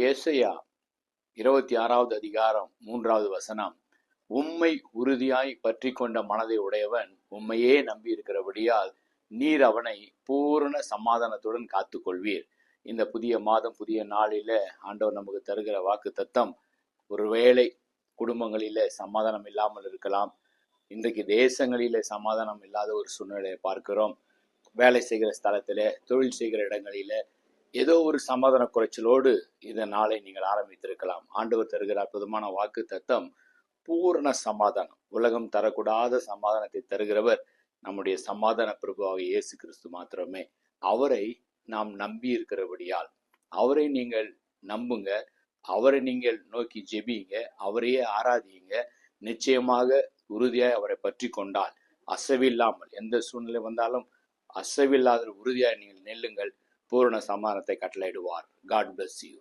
ஏசாயா 26வது அதிகாரம் 3வது வசனம், உம்மை உறுதியாய் பற்றி கொண்ட மனதை உடையவன் உம்மையே நம்பி இருக்கிறபடியால் நீர் அவனை பூரண சமாதானத்துடன் காத்துக்கொள்வீர். இந்த புதிய மாதம் புதிய நாளில ஆண்டவர் நமக்கு தருகிற வாக்கு தத்தம், ஒருவேளை குடும்பங்களில சமாதானம் இல்லாமல் இருக்கலாம். இன்றைக்கு தேசங்களில சமாதானம் இல்லாத ஒரு சூழ்நிலையை பார்க்கிறோம். வேலை செய்கிற ஸ்தலத்தில, தொழில் செய்கிற இடங்களில ஏதோ ஒரு சமாதான குறைச்சலோடு இந்த நாளை நீங்கள் ஆரம்பித்திருக்கலாம். ஆண்டவர் தருகிற அற்புதமான வாக்கு தத்தம் பூரண சமாதானம். உலகம் தரக்கூடாத சமாதானத்தை தருகிறவர் நம்முடைய சமாதான பிரபுவாக இயேசு கிறிஸ்து மாத்திரமே. அவரை நாம் நம்பி இருக்கிறபடியால் அவரை நீங்கள் நம்புங்க, அவரை நீங்கள் நோக்கி ஜெபிங்க, அவரையே ஆராதியுங்க. நிச்சயமாக உறுதியாய் அவரை பற்றி கொண்டால் அசைவில்லாமல் எந்த சூழ்நிலை வந்தாலும் அசைவில்லாத உறுதியாய் நீங்கள் நெல்லுங்கள். பூரண சமாதானத்தை கட்டளையிடுவார். God bless you.